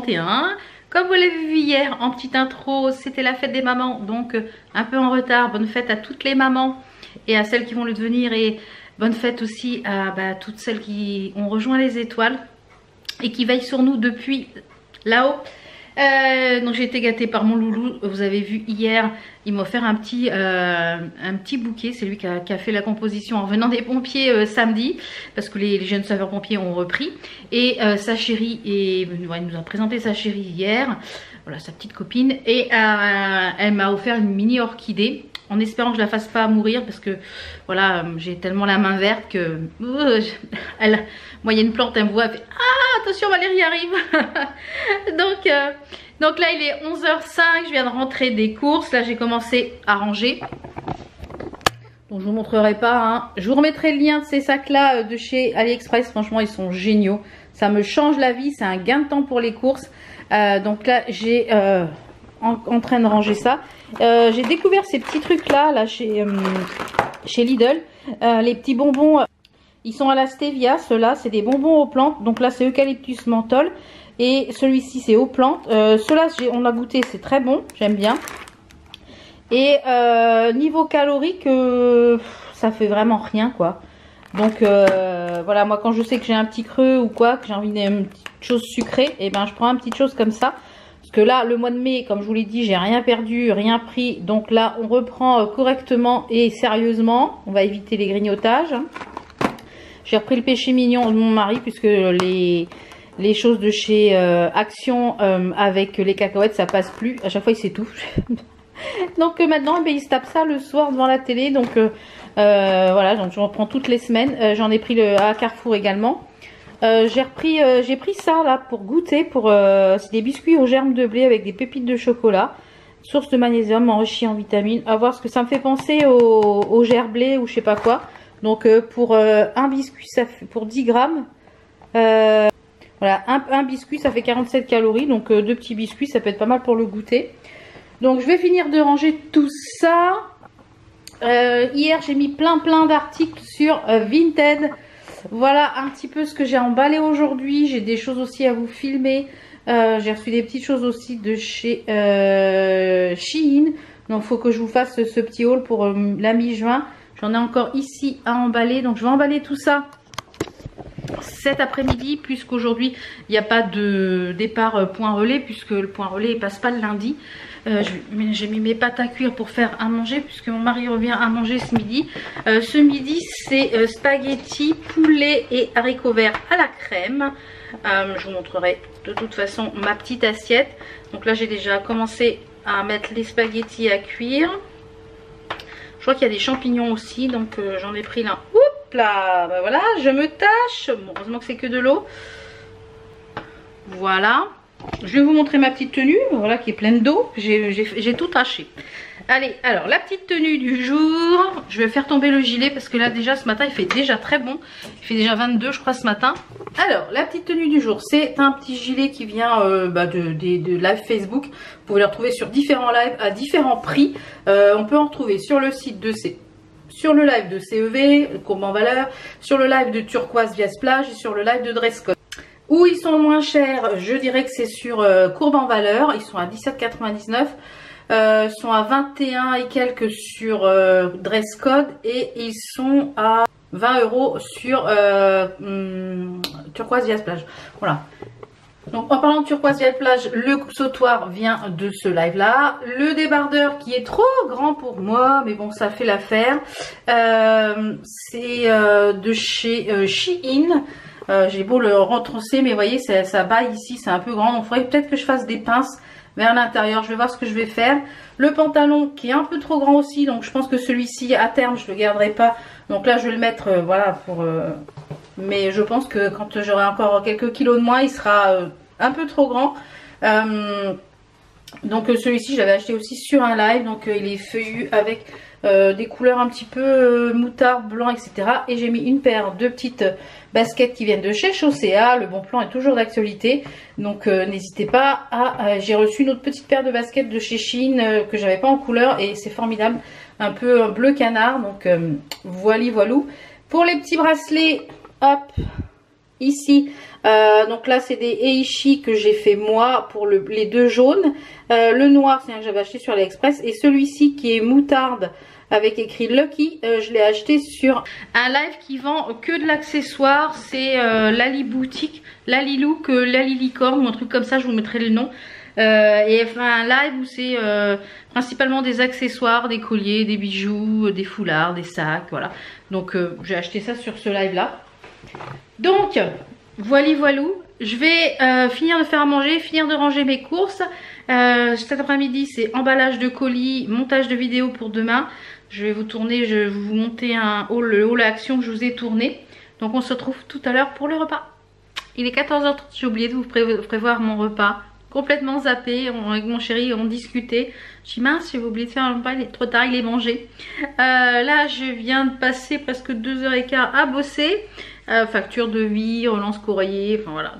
2021. Comme vous l'avez vu hier en petite intro, c'était la fête des mamans, donc un peu en retard. Bonne fête à toutes les mamans et à celles qui vont le devenir, et bonne fête aussi à toutes celles qui ont rejoint les étoiles et qui veillent sur nous depuis là-haut. Donc j'ai été gâtée par mon loulou, vous avez vu hier, il m'a offert un petit bouquet. C'est lui qui a fait la composition en venant des pompiers samedi, parce que les jeunes saveurs pompiers ont repris. Et sa chérie est venue, il nous a présenté sa chérie hier, voilà, sa petite copine, et elle m'a offert une mini orchidée, en espérant que je la fasse pas mourir, parce que voilà, j'ai tellement la main verte que moi il y a une plante, elle me voit, elle fait ah attention Valérie arrive. donc là il est 11h05, je viens de rentrer des courses, là j'ai commencé à ranger. Donc je vous montrerai pas, hein. Je vous remettrai le lien de ces sacs là de chez AliExpress, franchement ils sont géniaux, ça me change la vie, c'est un gain de temps pour les courses. Donc là j'ai en train de ranger ça. J'ai découvert ces petits trucs là chez Lidl, les petits bonbons, ils sont à la stevia, ceux-là c'est des bonbons aux plantes. Donc là c'est eucalyptus menthol et celui-ci c'est aux plantes. Ceux-là on a goûté, c'est très bon, j'aime bien. Et niveau calorique, ça fait vraiment rien quoi. Donc voilà, moi quand je sais que j'ai un petit creux ou quoi, que j'ai envie d'une petite chose sucrée, et ben je prends une petite chose comme ça. Parce que là, le mois de mai, comme je vous l'ai dit, j'ai rien perdu, rien pris. Donc là, on reprend correctement et sérieusement. On va éviter les grignotages. J'ai repris le péché mignon de mon mari, puisque les choses de chez Action avec les cacahuètes, ça passe plus. À chaque fois, il s'étouffe. Donc maintenant, il se tape ça le soir devant la télé. Donc voilà, donc je reprends toutes les semaines. J'en ai pris à Carrefour également. J'ai pris ça là pour goûter, c'est des biscuits aux germes de blé avec des pépites de chocolat, source de magnésium enrichi en vitamines. À voir ce que ça me fait penser au gerblé ou je sais pas quoi. Donc pour un biscuit, ça fait pour 10 grammes. Voilà, un biscuit ça fait 47 calories, donc deux petits biscuits ça peut être pas mal pour le goûter. Donc je vais finir de ranger tout ça. Hier j'ai mis plein d'articles sur Vinted. Voilà un petit peu ce que j'ai emballé aujourd'hui. J'ai des choses aussi à vous filmer. J'ai reçu des petites choses aussi de chez Shein. Donc il faut que je vous fasse ce petit haul pour la mi-juin. J'en ai encore ici à emballer. Donc je vais emballer tout ça cet après-midi, puisqu'aujourd'hui il n'y a pas de départ point relais, puisque le point relais ne passe pas le lundi. J'ai mis mes pâtes à cuire pour faire à manger, puisque mon mari revient à manger ce midi. Ce midi c'est spaghetti, poulet et haricots verts à la crème. Je vous montrerai de toute façon ma petite assiette. Donc là j'ai déjà commencé à mettre les spaghettis à cuire. Je crois qu'il y a des champignons aussi, donc j'en ai pris là. Oups là, ben voilà, je me tâche. Bon, heureusement que c'est que de l'eau. Voilà. Je vais vous montrer ma petite tenue, voilà, qui est pleine d'eau. J'ai tout tâché. Allez, alors la petite tenue du jour. Je vais faire tomber le gilet parce que là déjà ce matin il fait déjà très bon. Il fait déjà 22 je crois ce matin. Alors la petite tenue du jour, c'est un petit gilet qui vient de live Facebook. Vous pouvez le retrouver sur différents lives à différents prix. On peut en retrouver sur le site de sur le live de CEV, Courbe en Valeur, sur le live de Turquoise via Splash et sur le live de Dresscode. Où ils sont moins chers, je dirais que c'est sur Courbe en Valeur, ils sont à 17,99 €, sont à 21 et quelques sur Dresscode et ils sont à 20 € sur Turquoise via Splash. Voilà. Donc en parlant de Turquoise via Splash, le sautoir vient de ce live là. Le débardeur qui est trop grand pour moi, mais bon ça fait l'affaire, c'est de chez Shein. J'ai beau le retrousser, mais vous voyez, ça baille ici, c'est un peu grand. Donc il faudrait peut-être que je fasse des pinces vers l'intérieur. Je vais voir ce que je vais faire. Le pantalon qui est un peu trop grand aussi, donc je pense que celui-ci, à terme, je le garderai pas. Donc là, je vais le mettre, voilà, mais je pense que quand j'aurai encore quelques kilos de moins, il sera un peu trop grand. Donc celui-ci, je l'avais acheté aussi sur un live. Donc il est feuillu avec des couleurs un petit peu moutarde, blanc, etc. Et j'ai mis une paire de petites baskets qui viennent de chez Chaussea. Le bon plan est toujours d'actualité, donc n'hésitez pas à... j'ai reçu une autre petite paire de baskets de chez Shein que j'avais pas en couleur et c'est formidable, un peu bleu canard. Donc voilou. Pour les petits bracelets, hop, Ici, donc là c'est des Eishi que j'ai fait moi pour les deux jaunes. Le noir c'est un que j'avais acheté sur AliExpress. Et celui-ci qui est moutarde avec écrit Lucky, je l'ai acheté sur un live qui vend que de l'accessoire. C'est Lali Boutique, Lali Look, Lali Licorne ou un truc comme ça, je vous mettrai le nom. Et elle fait un live où c'est principalement des accessoires, des colliers, des bijoux, des foulards, des sacs, voilà. Donc j'ai acheté ça sur ce live là. Donc voilà, voilou, je vais finir de faire à manger, finir de ranger mes courses. Cet après-midi c'est emballage de colis, montage de vidéos pour demain. Je vais vous tourner, je vais vous monter le haul à action que je vous ai tourné. Donc on se retrouve tout à l'heure pour le repas. Il est 14h30, j'ai oublié de vous prévoir mon repas. Complètement zappé, avec mon chéri on discutait. Je dis mince, j'ai oublié de faire un repas, il est trop tard, il est mangé. Là je viens de passer presque 2h15 à bosser. Facture de vie, relance courrier, enfin voilà.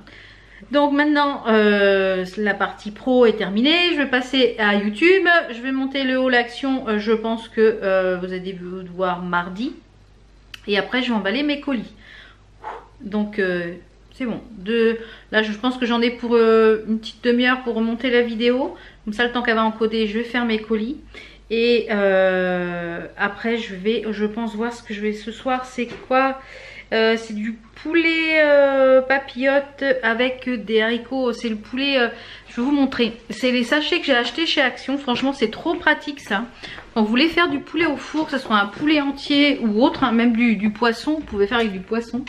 Donc maintenant la partie pro est terminée, je vais passer à YouTube, je vais monter le haul action, je pense que vous allez vous voir mardi. Et après je vais emballer mes colis. Donc c'est bon, là je pense que j'en ai pour une petite demi-heure pour remonter la vidéo. Comme ça le temps qu'elle va encoder, je vais faire mes colis. Et après je vais, je pense, voir ce que je vais ce soir, c'est quoi. C'est du poulet papillote avec des haricots. C'est le poulet, je vais vous montrer. C'est les sachets que j'ai achetés chez Action. Franchement c'est trop pratique ça. Quand vous voulez faire du poulet au four, que ce soit un poulet entier ou autre, hein, même du poisson, vous pouvez faire avec du poisson.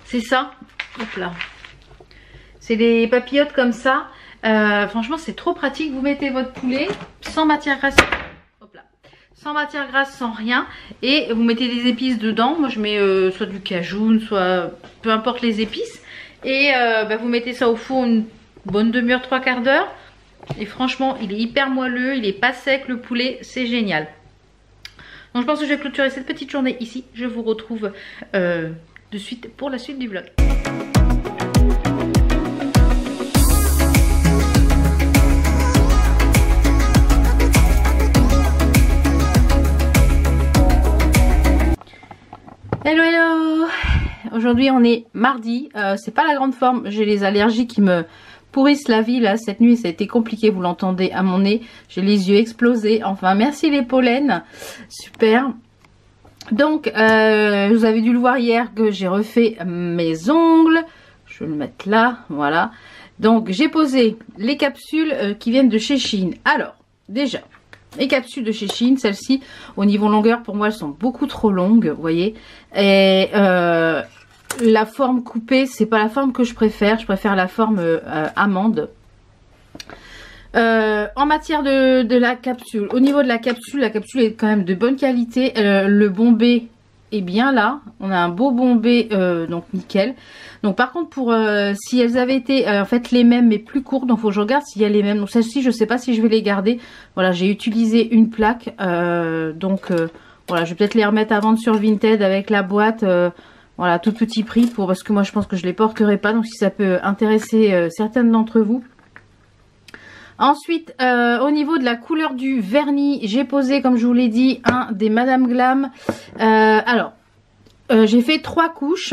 C'est ça. Hop là. C'est des papillotes comme ça. Franchement c'est trop pratique. Vous mettez votre poulet sans matière grasse. Sans matière grasse, sans rien, et vous mettez des épices dedans. Moi je mets soit du cajoun, soit peu importe les épices, et vous mettez ça au four une bonne demi-heure, 3/4 d'heure, et franchement il est hyper moelleux, il est pas sec le poulet, c'est génial. Donc je pense que je vais clôturer cette petite journée ici. Je vous retrouve de suite pour la suite du vlog. Hello hello. Aujourd'hui on est mardi, c'est pas la grande forme, j'ai les allergies qui me pourrissent la vie là. Cette nuit ça a été compliqué, vous l'entendez à mon nez, j'ai les yeux explosés. Enfin merci les pollens, super. Donc vous avez dû le voir hier que j'ai refait mes ongles. Je vais le mettre là, voilà. Donc j'ai posé les capsules qui viennent de chez Shein. Alors déjà les capsules de chez Shein, celles-ci au niveau longueur pour moi elles sont beaucoup trop longues, vous voyez. Et la forme coupée c'est pas la forme que je préfère la forme amande. En matière de la capsule, au niveau de la capsule est quand même de bonne qualité. Le bombé est bien là, on a un beau bombé, donc nickel. Donc par contre pour si elles avaient été en fait les mêmes mais plus courtes, donc faut que je regarde s'il y a les mêmes. Donc celle-ci je sais pas si je vais les garder. Voilà, j'ai utilisé une plaque, voilà, je vais peut-être les remettre à vendre sur Vinted avec la boîte, voilà, tout petit prix, parce que moi je pense que je les porterai pas, donc si ça peut intéresser certaines d'entre vous. Ensuite, au niveau de la couleur du vernis, j'ai posé, comme je vous l'ai dit, un des Madame Glam. J'ai fait 3 couches.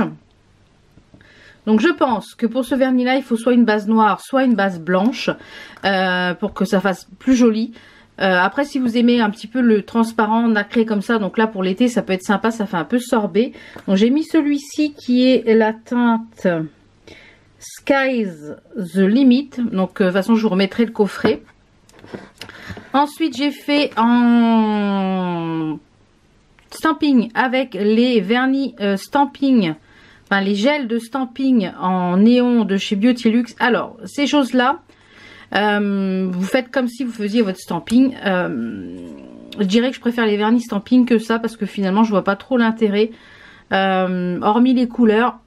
Donc je pense que pour ce vernis là il faut soit une base noire soit une base blanche pour que ça fasse plus joli. Après si vous aimez un petit peu le transparent nacré comme ça, donc là pour l'été ça peut être sympa, ça fait un peu sorbet. Donc j'ai mis celui-ci qui est la teinte Sky's the Limit. Donc de toute façon je vous remettrai le coffret. Ensuite j'ai fait en stamping avec les vernis stamping. Enfin, les gels de stamping en néon de chez Beautylux. Alors, ces choses-là, vous faites comme si vous faisiez votre stamping. Je dirais que je préfère les vernis stamping que ça, parce que finalement, je vois pas trop l'intérêt. Hormis les couleurs.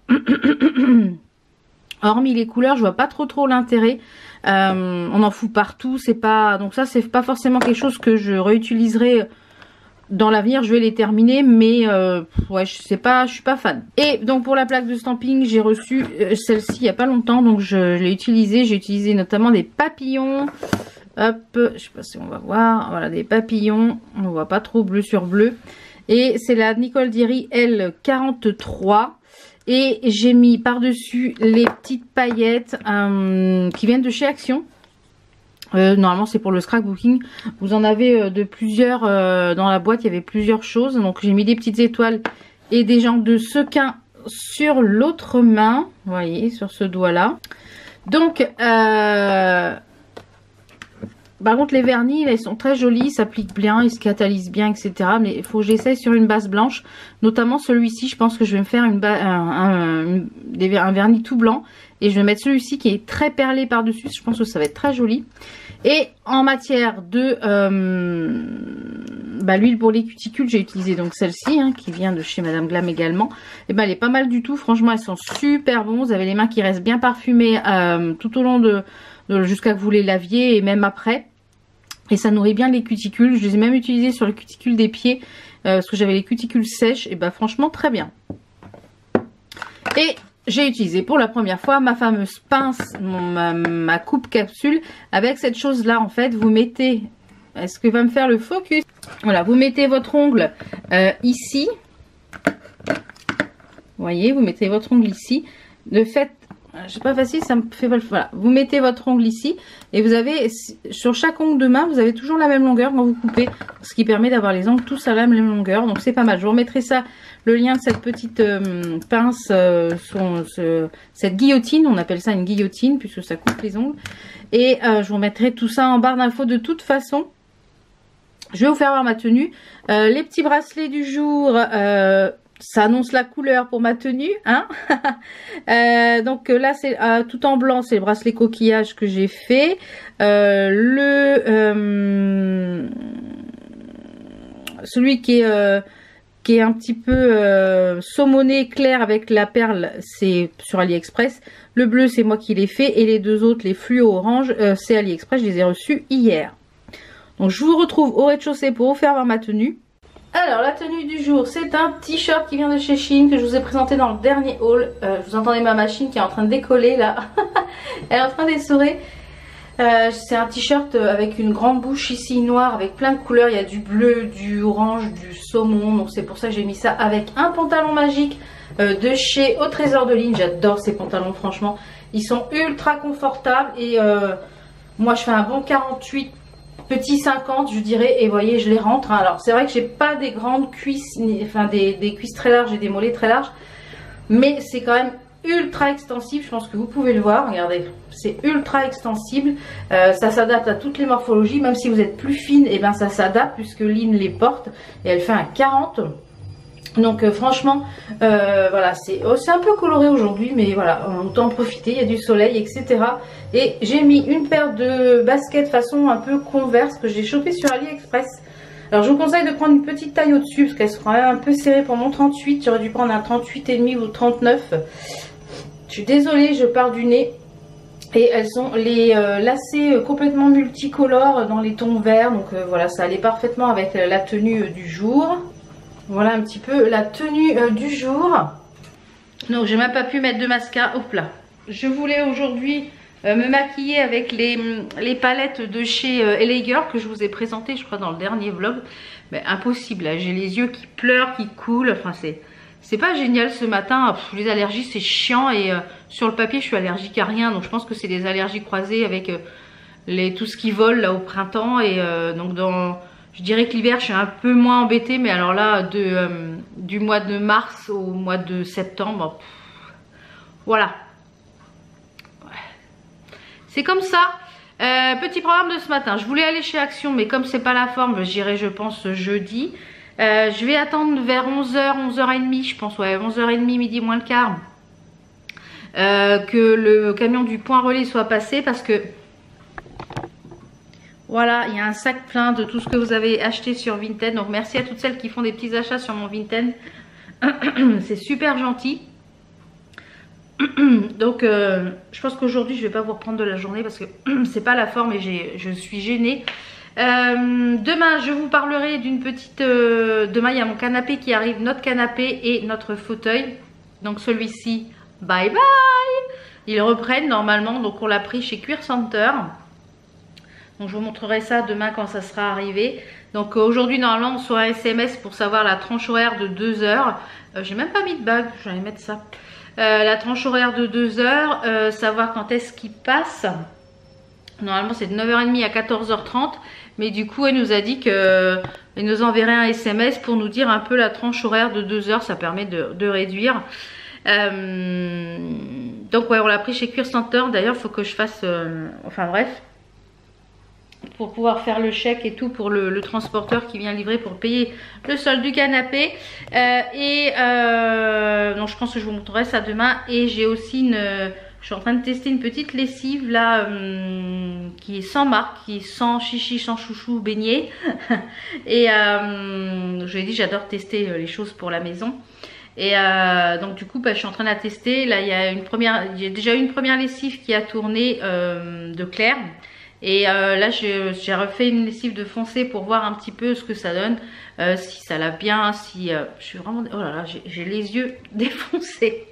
Hormis les couleurs, je vois pas trop l'intérêt. On en fout partout. C'est pas, donc ça, c'est pas forcément quelque chose que je réutiliserai. Dans l'avenir je vais les terminer, mais ouais, je suis pas fan. Et donc pour la plaque de stamping j'ai reçu celle-ci il n'y a pas longtemps, donc je l'ai utilisée. J'ai utilisé notamment des papillons. Hop, je sais pas si on va voir. Voilà, des papillons, on voit pas trop bleu sur bleu. Et c'est la Nicole Thierry L43. Et j'ai mis par-dessus les petites paillettes qui viennent de chez Action. Normalement c'est pour le scrapbooking. Vous en avez de plusieurs dans la boîte, il y avait plusieurs choses. Donc j'ai mis des petites étoiles et des jambes de sequin sur l'autre main. Vous voyez, sur ce doigt là. Donc par contre les vernis là, ils sont très jolis, ils s'appliquent bien, ils se catalysent bien, etc. Mais il faut que j'essaye sur une base blanche. Notamment celui-ci, je pense que je vais me faire un vernis tout blanc. Et je vais mettre celui-ci qui est très perlé par dessus. Je pense que ça va être très joli. Et en matière de l'huile pour les cuticules, j'ai utilisé donc celle-ci qui vient de chez Madame Glam également. Et elle est pas mal du tout. Franchement, elles sont super bonnes. Vous avez les mains qui restent bien parfumées tout au long jusqu'à que vous les laviez et même après. Et ça nourrit bien les cuticules. Je les ai même utilisées sur les cuticules des pieds parce que j'avais les cuticules sèches. Et franchement, très bien. Et j'ai utilisé pour la première fois ma fameuse pince, ma coupe capsule avec cette chose là. En fait, vous mettez, est-ce que va me faire le focus? Voilà, vous mettez votre ongle ici. Vous voyez, vous mettez votre ongle ici. De fait, c'est pas facile, ça me fait voilà. Vous mettez votre ongle ici et vous avez sur chaque ongle de main, vous avez toujours la même longueur quand vous coupez, ce qui permet d'avoir les ongles tous à la même longueur. Donc c'est pas mal. Je vous remettrai ça, le lien de cette petite pince, cette guillotine, on appelle ça une guillotine puisque ça coupe les ongles. Et je vous remettrai tout ça en barre d'infos de toute façon. Je vais vous faire voir ma tenue. Les petits bracelets du jour. Ça annonce la couleur pour ma tenue, donc là c'est tout en blanc, c'est le bracelet coquillage que j'ai fait. Celui qui est un petit peu saumoné clair avec la perle, c'est sur AliExpress. Le bleu c'est moi qui l'ai fait et les deux autres, les fluo orange, c'est AliExpress, je les ai reçus hier. Donc je vous retrouve au rez-de-chaussée pour vous faire voir ma tenue. Alors la tenue du jour, c'est un t-shirt qui vient de chez Shein que je vous ai présenté dans le dernier haul. Vous entendez ma machine qui est en train de décoller là. Elle est en train d'essorer. C'est un t-shirt avec une grande bouche ici noire avec plein de couleurs. Il y a du bleu, du orange, du saumon. Donc c'est pour ça que j'ai mis ça avec un pantalon magique de chez Au Trésor de Ligne. J'adore ces pantalons franchement. Ils sont ultra confortables et moi je fais un bon 48. Petit 50 je dirais, et vous voyez je les rentre. Alors c'est vrai que j'ai pas des grandes cuisses, enfin des cuisses très larges et des mollets très larges, mais c'est quand même ultra extensible. Je pense que vous pouvez le voir, regardez, c'est ultra extensible. Ça s'adapte à toutes les morphologies, même si vous êtes plus fine, et ça s'adapte puisque Lynn les porte et elle fait un 40. Donc franchement voilà, c'est un peu coloré aujourd'hui, mais voilà, autant en profiter, il y a du soleil, etc. Et j'ai mis une paire de baskets façon un peu Converse que j'ai chopé sur AliExpress. Alors je vous conseille de prendre une petite taille au-dessus parce qu'elles seront quand même un peu serrées pour mon 38. J'aurais dû prendre un 38,5 ou 39. Je suis désolée, je pars du nez. Et elles sont les lacets complètement multicolores dans les tons verts. Donc voilà, ça allait parfaitement avec la tenue du jour. Voilà un petit peu la tenue du jour. Donc j'ai même pas pu mettre de mascara. Hop là. Je voulais aujourd'hui me maquiller avec les palettes de chez LA Girl que je vous ai présenté, je crois, dans le dernier vlog. Mais impossible, j'ai les yeux qui pleurent, qui coulent. Enfin c'est pas génial ce matin. Les allergies c'est chiant et sur le papier je suis allergique à rien. Donc je pense que c'est des allergies croisées avec tout ce qui vole là au printemps. Et donc je dirais que l'hiver je suis un peu moins embêtée, mais alors là du mois de mars au mois de septembre, voilà. C'est comme ça. Petit programme de ce matin. Je voulais aller chez Action, mais comme c'est pas la forme, j'irai je pense jeudi. Je vais attendre vers 11h, 11h30 je pense, ouais, 11h30, midi moins le quart. Que le camion du point relais soit passé parce que voilà, il y a un sac plein de tout ce que vous avez acheté sur Vinted. Donc merci à toutes celles qui font des petits achats sur mon Vinted. C'est super gentil. Donc je pense qu'aujourd'hui je vais pas vous reprendre de la journée parce que c'est pas la forme et je suis gênée. Demain je vous parlerai d'une petite... demain il y a mon canapé qui arrive, notre canapé et notre fauteuil. Donc celui-ci, bye bye. Ils reprennent normalement, donc on l'a pris chez Cuir Center. Donc je vous montrerai ça demain quand ça sera arrivé. Donc aujourd'hui normalement on reçoit un SMS pour savoir la tranche horaire de 2 heures. J'ai même pas mis de bague, j'allais mettre ça. La tranche horaire de 2 heures, savoir quand est-ce qu'il passe. Normalement c'est de 9h30 à 14h30. Mais du coup elle nous a dit qu'elle nous enverrait un SMS pour nous dire un peu la tranche horaire de 2 heures. Ça permet de réduire. Donc ouais, on l'a pris chez Cuir Center. D'ailleurs il faut que je fasse, enfin bref, pour pouvoir faire le chèque et tout pour le transporteur qui vient livrer pour payer le solde du canapé. Donc je pense que je vous montrerai ça demain. Et j'ai aussi je suis en train de tester une petite lessive là qui est sans marque, qui est sans chichi, sans chouchou, beignet. Et je lui ai dit j'adore tester les choses pour la maison. Et donc du coup je suis en train de la tester. Là il y a j'ai déjà eu une première lessive qui a tourné de Claire. Et là j'ai refait une lessive de foncé pour voir un petit peu ce que ça donne, si ça lave bien, si je suis vraiment, oh là là, j'ai les yeux défoncés.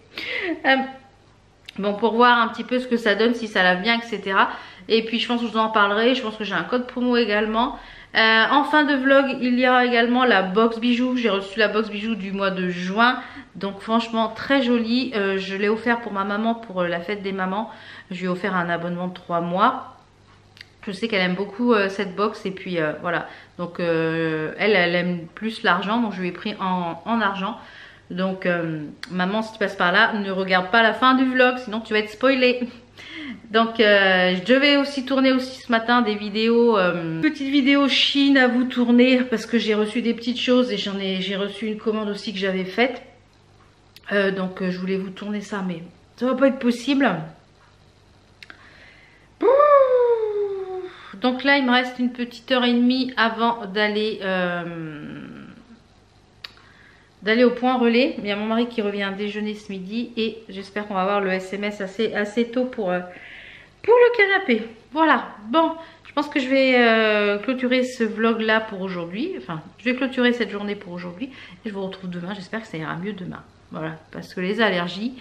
Bon, pour voir un petit peu ce que ça donne, si ça lave bien, etc. Et puis je pense que je vous en parlerai. Je pense que j'ai un code promo également. En fin de vlog, il y aura également la box bijoux. J'ai reçu la box bijoux du mois de juin. Donc franchement très jolie. Je l'ai offert pour ma maman pour la fête des mamans. Je lui ai offert un abonnement de 3 mois. Je sais qu'elle aime beaucoup cette box. Et puis voilà. Donc elle aime plus l'argent. Donc je lui ai pris en argent. Donc maman, si tu passes par là, ne regarde pas la fin du vlog, sinon tu vas être spoilé. Donc je vais aussi tourner aussi ce matin des vidéos, petites vidéos Chine à vous tourner, parce que j'ai reçu des petites choses et j'ai reçu une commande aussi que j'avais faite. Donc je voulais vous tourner ça, mais ça va pas être possible. Donc là il me reste une petite heure et demie avant d'aller au point relais. Il y a mon mari qui revient déjeuner ce midi et j'espère qu'on va avoir le SMS assez tôt pour le canapé. Voilà, bon, je pense que je vais clôturer ce vlog là pour aujourd'hui. Enfin, je vais clôturer cette journée pour aujourd'hui et je vous retrouve demain. J'espère que ça ira mieux demain. Voilà, parce que les allergies,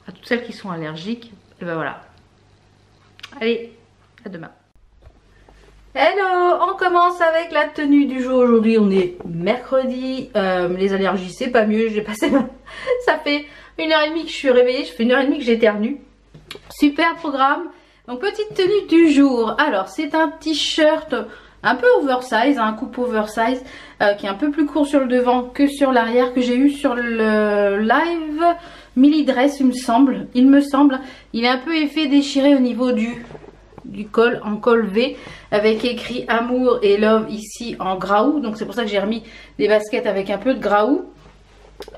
à toutes celles qui sont allergiques, et ben voilà. Allez, à demain. Hello, on commence avec la tenue du jour. Aujourd'hui on est mercredi. Les allergies c'est pas mieux, j'ai passé ça fait 1h30 que je suis réveillée, je fais 1h30 que j'éternue. Super programme. Donc petite tenue du jour. Alors c'est un t-shirt un peu oversize, un coupe oversize qui est un peu plus court sur le devant que sur l'arrière, que j'ai eu sur le live mini dress il me semble. Il est un peu effet déchiré au niveau du col, en col V, avec écrit amour et love ici en graou. Donc c'est pour ça que j'ai remis des baskets avec un peu de graou.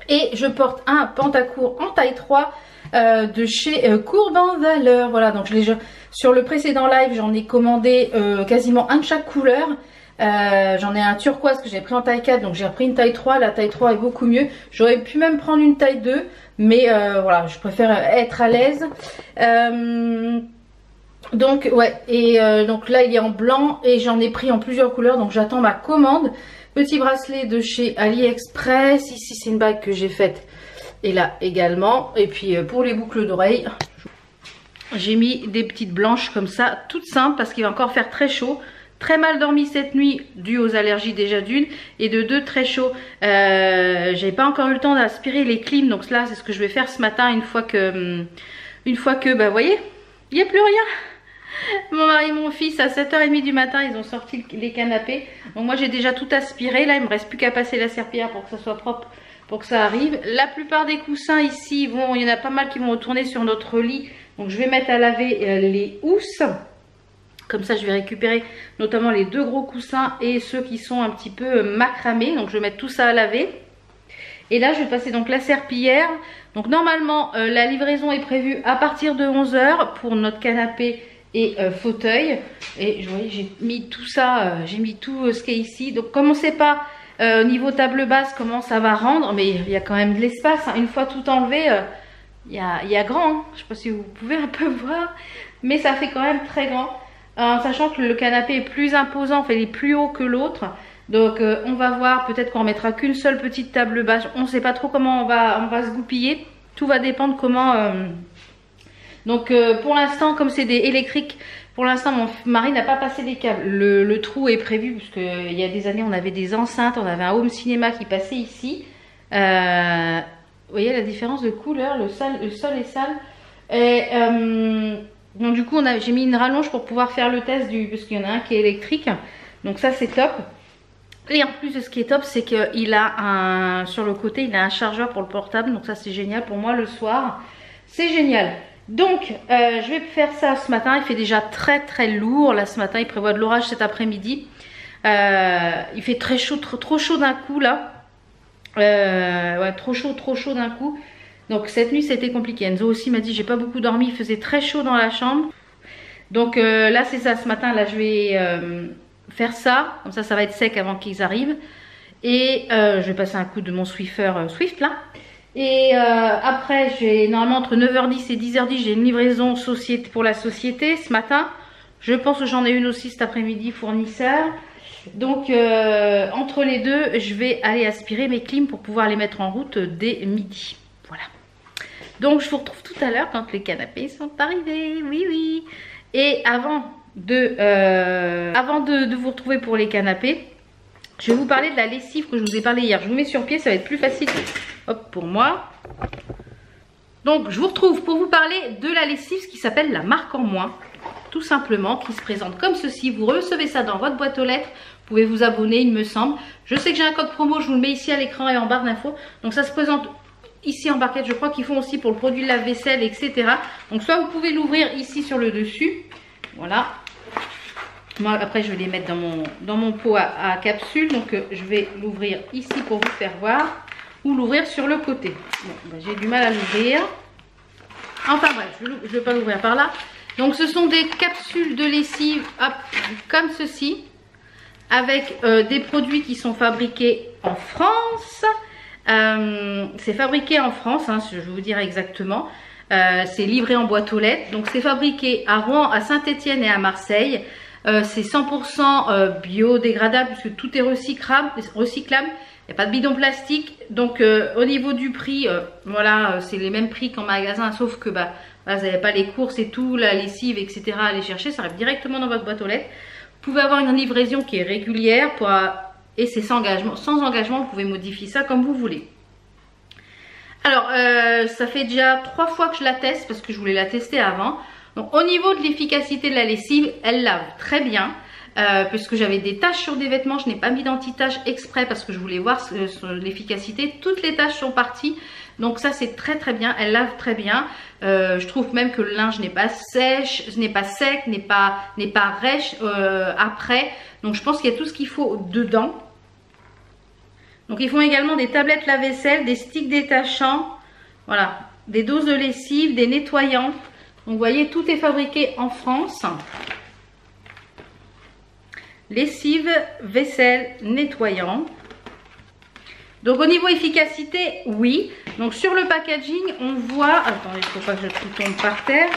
Et je porte un pantacourt en taille 3 de chez Courbe en Valeur. Voilà, donc sur le précédent live j'en ai commandé quasiment un de chaque couleur. J'en ai un turquoise que j'ai pris en taille 4, donc j'ai repris une taille 3. La taille 3 est beaucoup mieux. J'aurais pu même prendre une taille 2, mais voilà, je préfère être à l'aise. Donc ouais, et donc là il est en blanc et j'en ai pris en plusieurs couleurs, donc j'attends ma commande. Petit bracelet de chez AliExpress. Ici c'est une bague que j'ai faite et là également. Et puis pour les boucles d'oreilles, j'ai mis des petites blanches comme ça, toutes simples, parce qu'il va encore faire très chaud. Très mal dormi cette nuit dû aux allergies déjà d'une, et de deux très chaud. J'ai pas encore eu le temps d'aspirer les clims, donc là c'est ce que je vais faire ce matin une fois que bah vous voyez, il n'y a plus rien. Mon mari et mon fils à 7h30 du matin ils ont sorti les canapés. Donc moi j'ai déjà tout aspiré. Là il me reste plus qu'à passer la serpillière pour que ça soit propre, pour que ça arrive. La plupart des coussins ici, il y en a pas mal qui vont retourner sur notre lit. Donc je vais mettre à laver les housses. Comme ça je vais récupérer notamment les deux gros coussins et ceux qui sont un petit peu macramés. Donc je vais mettre tout ça à laver. Et là je vais passer donc la serpillière. Donc normalement la livraison est prévue à partir de 11h pour notre canapé et fauteuil. Et vous voyez j'ai mis tout ça, j'ai mis tout ce qui est ici. Donc comme on ne sait pas au niveau table basse comment ça va rendre, mais il y a quand même de l'espace, hein. Une fois tout enlevé, il y a grand, hein. Je ne sais pas si vous pouvez un peu voir, mais ça fait quand même très grand. Sachant que le canapé est plus imposant, il est plus haut que l'autre. Donc on va voir, peut-être qu'on ne mettra qu'une seule petite table basse. On ne sait pas trop comment on va se goupiller. Tout va dépendre comment... Donc pour l'instant, comme c'est des électriques, Pour l'instant, mon mari n'a pas passé les câbles. Le trou est prévu parce qu'il y a des années, on avait des enceintes, on avait un home cinéma qui passait ici. Vous voyez la différence de couleur, le sol est sale. Et donc du coup, j'ai mis une rallonge pour pouvoir faire le test parce qu'il y en a un qui est électrique. Donc ça, c'est top. Et en plus de ce qui est top, c'est qu'il a sur le côté, il a un chargeur pour le portable. Donc ça, c'est génial pour moi le soir. C'est génial. Donc, je vais faire ça ce matin. Il fait déjà très très lourd. Là, ce matin, il prévoit de l'orage cet après-midi. Il fait très chaud, trop chaud d'un coup là. Ouais, trop chaud d'un coup. Donc cette nuit, c'était compliqué. Enzo aussi m'a dit, j'ai pas beaucoup dormi. Il faisait très chaud dans la chambre. Donc là, c'est ça ce matin. Là, je vais faire ça. Comme ça va être sec avant qu'ils arrivent. Et je vais passer un coup de mon Swiffer Swift là. Et après, normalement entre 9h10 et 10h10, j'ai une livraison pour la société ce matin. Je pense que j'en ai une aussi cet après-midi, fournisseur. Donc entre les deux, je vais aller aspirer mes clims pour pouvoir les mettre en route dès midi. Voilà. Donc je vous retrouve tout à l'heure quand les canapés sont arrivés. Oui, oui. Et avant de vous retrouver pour les canapés, je vais vous parler de la lessive que je vous ai parlé hier. Je vous mets sur pied, ça va être plus facile. Hop, pour moi. Donc, je vous retrouve pour vous parler de la lessive, ce qui s'appelle la marque en moins. Tout simplement, qui se présente comme ceci. Vous recevez ça dans votre boîte aux lettres. Vous pouvez vous abonner, il me semble. Je sais que j'ai un code promo, je vous le mets ici à l'écran et en barre d'infos. Donc, ça se présente ici en barquette. Je crois qu'ils font aussi pour le produit de lave-vaisselle, etc. Donc, soit vous pouvez l'ouvrir ici sur le dessus. Voilà. Moi, après, je vais les mettre dans mon pot à capsule. Donc, je vais l'ouvrir ici pour vous faire voir. Ou l'ouvrir sur le côté. Bon, ben, j'ai du mal à l'ouvrir. Enfin, bref, je ne vais pas l'ouvrir par là. Donc, ce sont des capsules de lessive hop, comme ceci. Avec des produits qui sont fabriqués en France. C'est fabriqué en France, hein, je vais vous dire exactement. C'est livré en boîte aux lettres. Donc, c'est fabriqué à Rouen, à Saint-Étienne et à Marseille. C'est 100% biodégradable puisque tout est recyclable. Il n'y a pas de bidon plastique. Donc au niveau du prix, voilà, c'est les mêmes prix qu'en magasin. Sauf que bah, voilà, vous n'avez pas les courses et tout, la lessive, etc. à aller chercher. Ça arrive directement dans votre boîte aux lettres. Vous pouvez avoir une livraison qui est régulière. Et c'est sans engagement. Sans engagement, vous pouvez modifier ça comme vous voulez. Alors, ça fait déjà 3 fois que je la teste parce que je voulais la tester avant. Donc au niveau de l'efficacité de la lessive, elle lave très bien. Puisque j'avais des taches sur des vêtements, je n'ai pas mis d'anti-tache exprès parce que je voulais voir l'efficacité. Toutes les taches sont parties, donc ça c'est très très bien, elle lave très bien. Je trouve même que le linge n'est pas sèche, n'est pas sec, n'est pas rêche après. Donc je pense qu'il y a tout ce qu'il faut dedans. Donc ils font également des tablettes lave-vaisselle, des sticks détachants, voilà, des doses de lessive, des nettoyants. Donc vous voyez, tout est fabriqué en France. Lessive, vaisselle, nettoyant. Donc au niveau efficacité, oui. Donc sur le packaging, on voit, attendez, il ne faut pas que tout tombe par terre.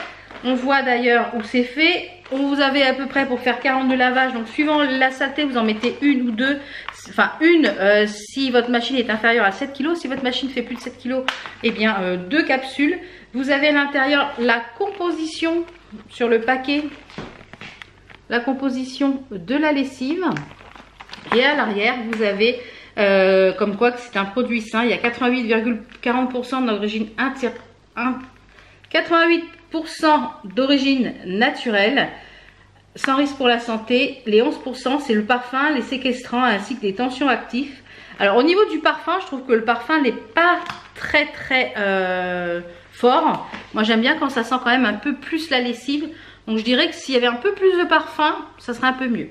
On voit d'ailleurs où c'est fait. Vous avez à peu près pour faire 40 de lavage. Donc suivant la saleté, vous en mettez une ou deux. Enfin une si votre machine est inférieure à 7 kg. Si votre machine fait plus de 7 kg, eh bien 2 capsules. Vous avez à l'intérieur la composition sur le paquet. La composition de la lessive. Et à l'arrière, vous avez comme quoi que c'est un produit sain. Il y a 88,40% d'origine 88% d'origine naturelle, sans risque pour la santé. Les 11%, c'est le parfum, les séquestrants ainsi que les tensions actifs. Alors au niveau du parfum, je trouve que le parfum n'est pas très fort. Moi j'aime bien quand ça sent quand même un peu plus la lessive. Donc je dirais que s'il y avait un peu plus de parfum, ça serait un peu mieux.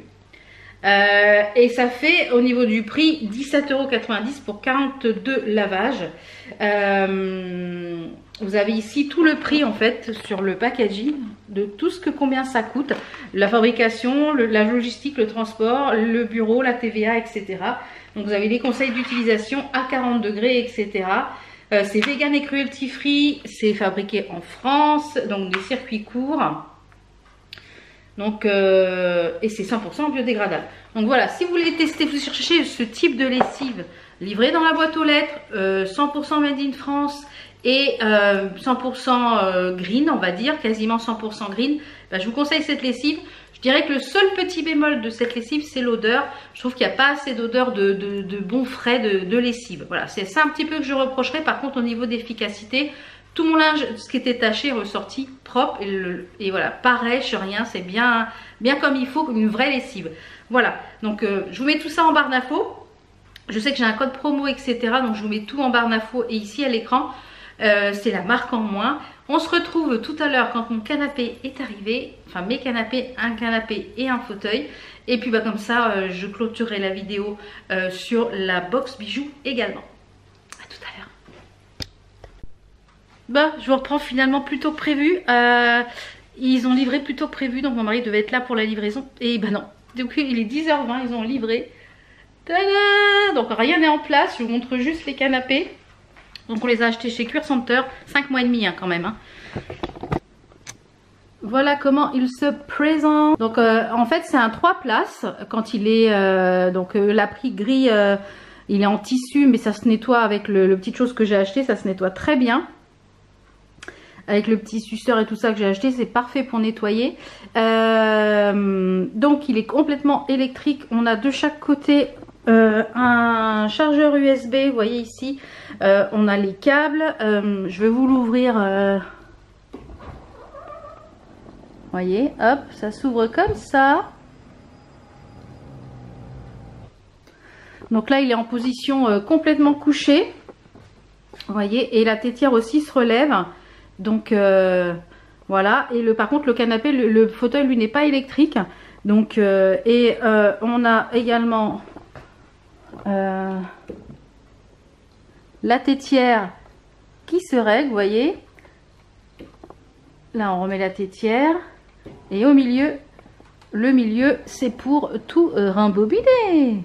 Et ça fait au niveau du prix 17,90 € pour 42 lavages. Vous avez ici tout le prix en fait sur le packaging de tout ce que combien ça coûte. La fabrication, la logistique, le transport, le bureau, la TVA, etc. Donc vous avez les conseils d'utilisation à 40 degrés, etc. C'est vegan et cruelty free. C'est fabriqué en France, donc des circuits courts. Donc, et c'est 100% biodégradable. Donc voilà, si vous voulez tester, vous cherchez ce type de lessive livré dans la boîte aux lettres, 100% made in France et 100% green, on va dire, quasiment 100% green. bah, je vous conseille cette lessive. Je dirais que le seul petit bémol de cette lessive, c'est l'odeur. Je trouve qu'il n'y a pas assez d'odeur de bon frais de lessive. Voilà, c'est ça un petit peu que je reprocherais. Par contre, au niveau d'efficacité, tout mon linge, ce qui était taché, est ressorti propre. Et voilà, pareil, je rien, c'est bien comme il faut, une vraie lessive. Voilà, donc je vous mets tout ça en barre d'infos. Je sais que j'ai un code promo, etc. Donc je vous mets tout en barre d'infos et ici à l'écran. C'est la marque en moins. On se retrouve tout à l'heure quand mon canapé est arrivé. Enfin mes canapés, un canapé et un fauteuil. Et puis bah, comme ça, je clôturerai la vidéo sur la box bijoux également. À tout à l'heure. Bah, je vous reprends finalement plus tôt que prévu. Ils ont livré plus tôt que prévu. Donc mon mari devait être là pour la livraison. Et bah non. Donc il est 10h20, ils ont livré. Tada! Donc rien n'est en place. Je vous montre juste les canapés. Donc on les a achetés chez Cuir Center, 5 mois et demi hein, quand même. Hein. Voilà comment il se présente. Donc en fait c'est un 3 places quand il est l'apris gris, il est en tissu mais ça se nettoie avec le petite chose que j'ai acheté, ça se nettoie très bien. Avec le petit suceur et tout ça que j'ai acheté, c'est parfait pour nettoyer. Donc il est complètement électrique, on a de chaque côté un chargeur USB, vous voyez ici, on a les câbles, je vais vous l'ouvrir, voyez, hop, ça s'ouvre comme ça. Donc là il est en position complètement couché, vous voyez, et la tétière aussi se relève, donc voilà, et par contre le canapé, le fauteuil lui n'est pas électrique, donc on a également la tétière qui se règle, vous voyez, là on remet la tétière et au milieu, le milieu c'est pour tout rembobiner.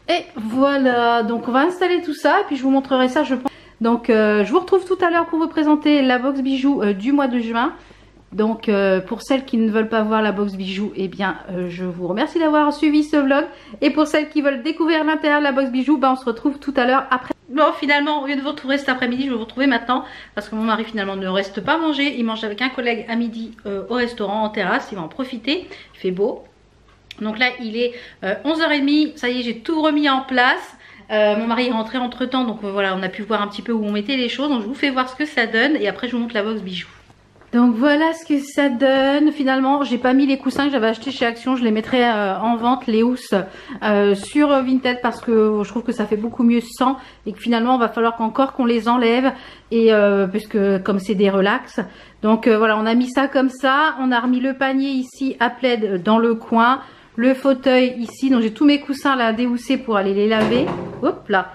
Et voilà, donc on va installer tout ça et puis je vous montrerai ça je pense. Donc je vous retrouve tout à l'heure pour vous présenter la box bijoux du mois de juin. Donc pour celles qui ne veulent pas voir la box bijoux, eh bien je vous remercie d'avoir suivi ce vlog. Et pour celles qui veulent découvrir l'intérieur de la box bijoux, on se retrouve tout à l'heure après. Bon, finalement, au lieu de vous retrouver cet après-midi, je vais vous retrouver maintenant. Parce que mon mari finalement ne reste pas manger. Il mange avec un collègue à midi au restaurant, en terrasse. Il va en profiter. Il fait beau. Donc là, il est 11h30. Ça y est, j'ai tout remis en place. Mon mari est rentré entre temps. Donc voilà, on a pu voir un petit peu où on mettait les choses. Donc je vous fais voir ce que ça donne. Et après, je vous montre la box bijoux. Donc voilà ce que ça donne. Finalement, j'ai pas mis les coussins que j'avais achetés chez Action. Je les mettrai en vente, les housses, sur Vinted parce que je trouve que ça fait beaucoup mieux sans et que finalement, il va falloir qu'encore qu'on les enlève et puisque comme c'est des relax. Donc voilà, on a mis ça comme ça. On a remis le panier ici à plaid dans le coin. Le fauteuil ici. Donc j'ai tous mes coussins là déhoussés pour aller les laver. Hop là.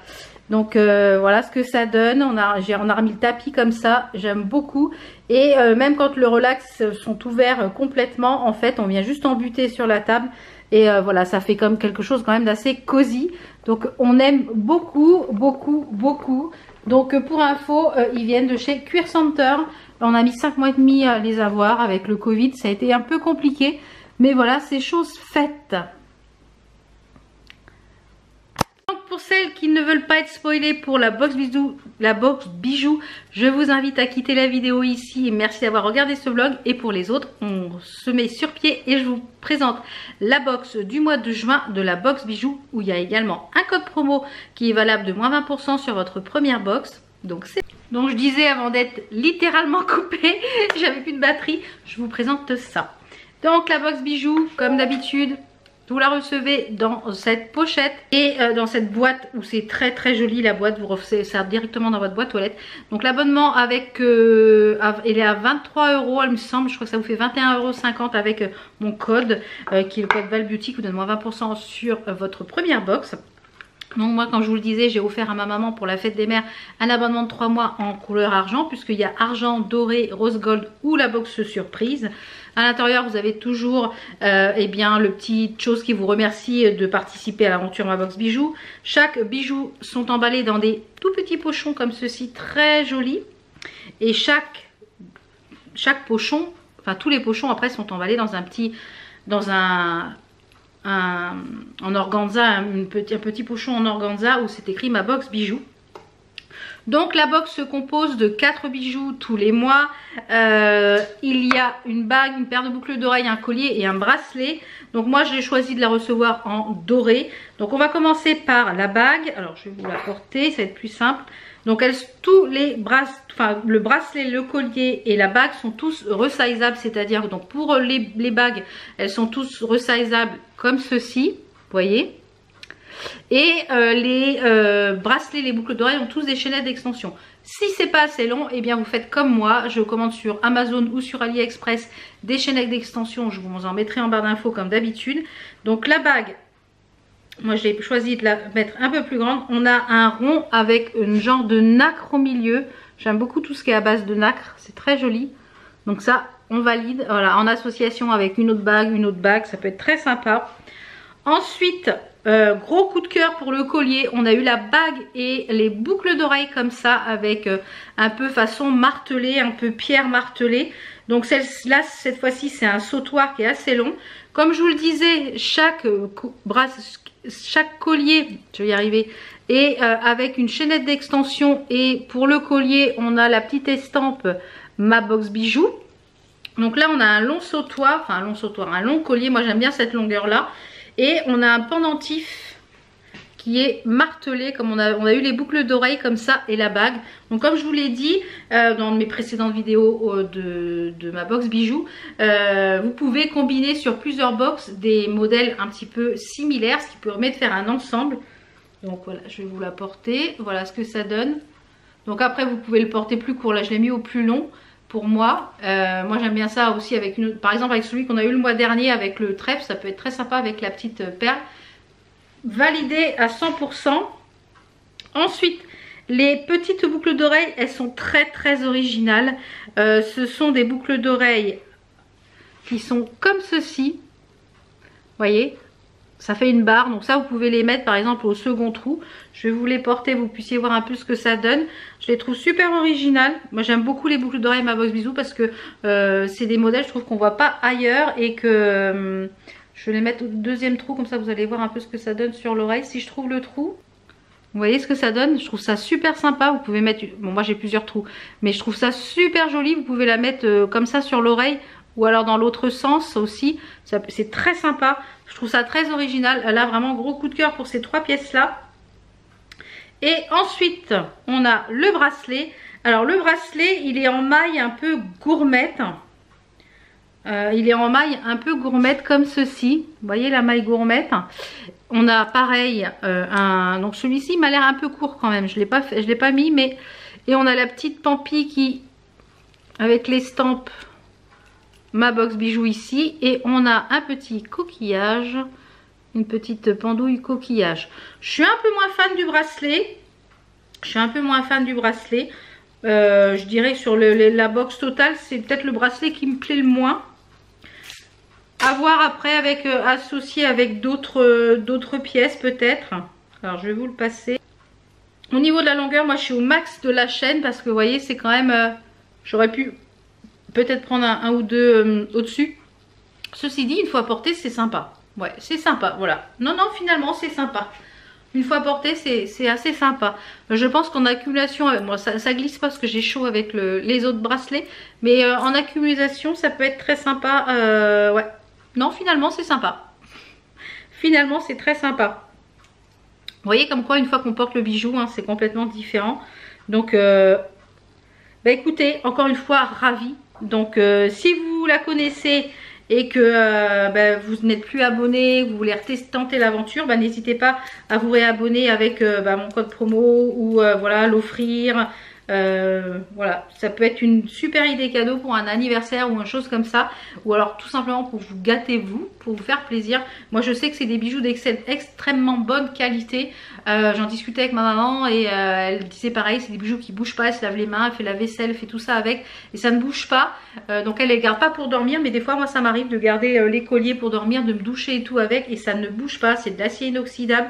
Donc voilà ce que ça donne. On a remis le tapis comme ça. J'aime beaucoup. Et même quand le relax sont ouverts complètement, en fait, on vient juste en buter sur la table. Et voilà, ça fait comme quelque chose quand même d'assez cosy. Donc on aime beaucoup, beaucoup, beaucoup. Donc pour info, ils viennent de chez Cuir Center. On a mis 5 mois et demi à les avoir avec le Covid. Ça a été un peu compliqué. Mais voilà, c'est chose faite. Pour celles qui ne veulent pas être spoilées pour la box bijoux, je vous invite à quitter la vidéo ici et merci d'avoir regardé ce vlog. Et pour les autres, on se met sur pied et je vous présente la box du mois de juin de la box bijoux où il y a également un code promo qui est valable de moins 20% sur votre première box. Donc je disais avant d'être littéralement coupée, j'avais plus de batterie, je vous présente ça. Donc la box bijoux, comme d'habitude, vous la recevez dans cette pochette et dans cette boîte où c'est très très joli la boîte, vous recevez ça directement dans votre boîte aux lettres. Donc l'abonnement avec, il est à 23 €, il me semble, je crois que ça vous fait 21,50 € avec mon code qui est le code ValBeauty qui vous donne moins 20% sur votre première box. Donc moi quand je vous le disais, j'ai offert à ma maman pour la fête des mères un abonnement de 3 mois en couleur argent puisqu'il y a argent, doré, rose gold ou la box surprise. À l'intérieur vous avez toujours eh bien, le petit chose qui vous remercie de participer à l'aventure Ma Box Bijoux. Chaque bijou sont emballés dans des tout petits pochons comme ceci, très jolis. Et chaque pochon, enfin tous les pochons après sont emballés dans un petit, en organza, un petit pochon en organza où c'est écrit Ma Box Bijoux. Donc la box se compose de 4 bijoux tous les mois. Il y a une bague, une paire de boucles d'oreilles, un collier et un bracelet. Donc moi j'ai choisi de la recevoir en doré. Donc on va commencer par la bague. Alors je vais vous la porter, ça va être plus simple. Donc tous les le bracelet, le collier et la bague sont tous resizables. C'est-à-dire donc pour les bagues, elles sont tous resizables comme ceci. Vous voyez. Et les bracelets, les boucles d'oreilles ont tous des chaînettes d'extension. Si c'est pas assez long, eh bien vous faites comme moi. Je commande sur Amazon ou sur AliExpress des chaînettes d'extension. Je vous en mettrai en barre d'infos comme d'habitude. Donc la bague, moi j'ai choisi de la mettre un peu plus grande. On a un rond avec un genre de nacre au milieu. J'aime beaucoup tout ce qui est à base de nacre. C'est très joli. Donc ça, on valide. Voilà, en association avec une autre bague, ça peut être très sympa. Ensuite, gros coup de cœur pour le collier, on a eu la bague et les boucles d'oreilles comme ça avec un peu façon martelée, un peu pierre martelée. Donc celle-là, cette fois-ci, c'est un sautoir qui est assez long. Comme je vous le disais, chaque collier, je vais y arriver, est avec une chaînette d'extension. Et pour le collier, on a la petite estampe Ma Box Bijoux. Donc là, on a un long sautoir, enfin un long collier. Moi, j'aime bien cette longueur-là. Et on a un pendentif qui est martelé, comme on a eu les boucles d'oreilles comme ça et la bague. Donc comme je vous l'ai dit dans mes précédentes vidéos de ma box bijoux, vous pouvez combiner sur plusieurs box des modèles un petit peu similaires, ce qui permet de faire un ensemble. Donc voilà, je vais vous la porter, voilà ce que ça donne. Donc après vous pouvez le porter plus court, là je l'ai mis au plus long. Pour moi, j'aime bien ça aussi avec par exemple avec celui qu'on a eu le mois dernier avec le trèfle, ça peut être très sympa avec la petite perle. Validé à 100%. Ensuite, les petites boucles d'oreilles, elles sont très originales. Ce sont des boucles d'oreilles qui sont comme ceci. Vous voyez ? Ça fait une barre, donc ça vous pouvez les mettre par exemple au second trou. Je vais vous les porter, vous puissiez voir un peu ce que ça donne. Je les trouve super originales. Moi j'aime beaucoup les boucles d'oreilles Ma Box Bijoux parce que c'est des modèles je trouve qu'on voit pas ailleurs. Et que je vais les mettre au deuxième trou, comme ça vous allez voir un peu ce que ça donne sur l'oreille. Si je trouve le trou, vous voyez ce que ça donne. Je trouve ça super sympa. Vous pouvez mettre, bon moi j'ai plusieurs trous, mais je trouve ça super joli. Vous pouvez la mettre comme ça sur l'oreille. Ou alors dans l'autre sens aussi, c'est très sympa. Je trouve ça très original. Là vraiment gros coup de cœur pour ces 3 pièces là. Et ensuite on a le bracelet. Alors le bracelet il est en maille un peu gourmette. Il est en maille un peu gourmette comme ceci. Vous voyez la maille gourmette. On a pareil donc celui-ci m'a l'air un peu court quand même. Je l'ai pas mis mais. Et on a la petite pampille qui avec l'estampe Ma Box Bijoux ici. Et on a un petit coquillage. Une petite pendouille coquillage. Je suis un peu moins fan du bracelet. Je dirais sur la box totale, c'est peut-être le bracelet qui me plaît le moins. À voir après avec associé avec d'autres pièces peut-être. Alors je vais vous le passer. Au niveau de la longueur, moi je suis au max de la chaîne parce que vous voyez c'est quand même... j'aurais pu peut-être prendre un ou deux au-dessus. Ceci dit, une fois porté, c'est sympa. Ouais, c'est sympa, voilà. Non, finalement, c'est sympa. Une fois porté, c'est assez sympa. Je pense qu'en accumulation, moi, ça glisse pas parce que j'ai chaud avec les autres bracelets. Mais en accumulation, ça peut être très sympa. Ouais. Non, finalement, c'est sympa. Finalement, c'est très sympa. Vous voyez comme quoi, une fois qu'on porte le bijou, hein, c'est complètement différent. Donc, bah écoutez, encore une fois, ravie. Donc si vous la connaissez et que vous n'êtes plus abonné, vous voulez tenter l'aventure, n'hésitez pas à vous réabonner avec mon code promo ou voilà l'offrir. Voilà, ça peut être une super idée cadeau pour un anniversaire ou une chose comme ça, ou alors tout simplement pour vous gâter vous, pour vous faire plaisir. Moi je sais que c'est des bijoux d'extrêmement bonne qualité. J'en discutais avec ma maman et elle disait pareil, c'est des bijoux qui bougent pas, elle se lave les mains, elle fait la vaisselle, elle fait tout ça avec et ça ne bouge pas. Donc elle les garde pas pour dormir, mais des fois moi ça m'arrive de garder les colliers pour dormir, de me doucher et tout avec et ça ne bouge pas, c'est de l'acier inoxydable.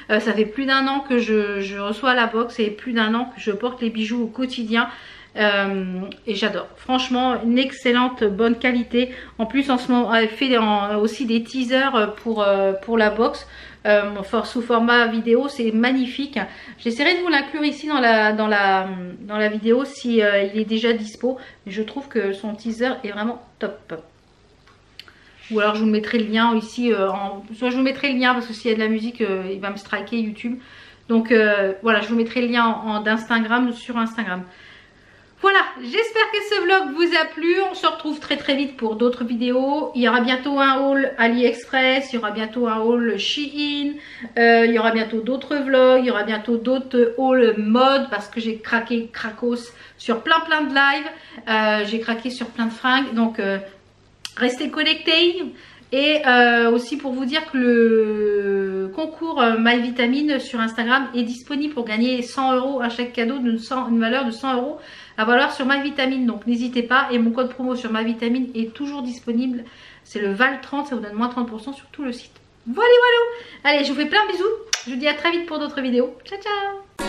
Ça fait plus d'1 an que je reçois la box et plus d'1 an que je porte les bijoux au quotidien. et j'adore. Franchement, une excellente bonne qualité. En plus en ce moment elle fait aussi des teasers pour la box. Sous format vidéo, c'est magnifique. J'essaierai de vous l'inclure ici dans la vidéo si il est déjà dispo. Mais je trouve que son teaser est vraiment top. Ou alors je vous mettrai le lien ici. Soit je vous mettrai le lien parce que s'il y a de la musique, il va me striker YouTube. Donc voilà, je vous mettrai le lien d'Instagram sur Instagram. Voilà, j'espère que ce vlog vous a plu. On se retrouve très vite pour d'autres vidéos. Il y aura bientôt un haul AliExpress, il y aura bientôt un haul Shein, il y aura bientôt d'autres vlogs, il y aura bientôt d'autres hauls mode parce que j'ai craqué cracos sur plein de lives. J'ai craqué sur plein de fringues, donc restez connectés. Et aussi pour vous dire que le concours My Vitamine sur Instagram est disponible pour gagner 100 € à chaque cadeau d'une valeur de 100 € à valoir sur My Vitamine. Donc n'hésitez pas, et mon code promo sur My Vitamine est toujours disponible. C'est le VAL30, ça vous donne moins 30% sur tout le site. Voilà. Allez, je vous fais plein de bisous. Je vous dis à très vite pour d'autres vidéos. Ciao.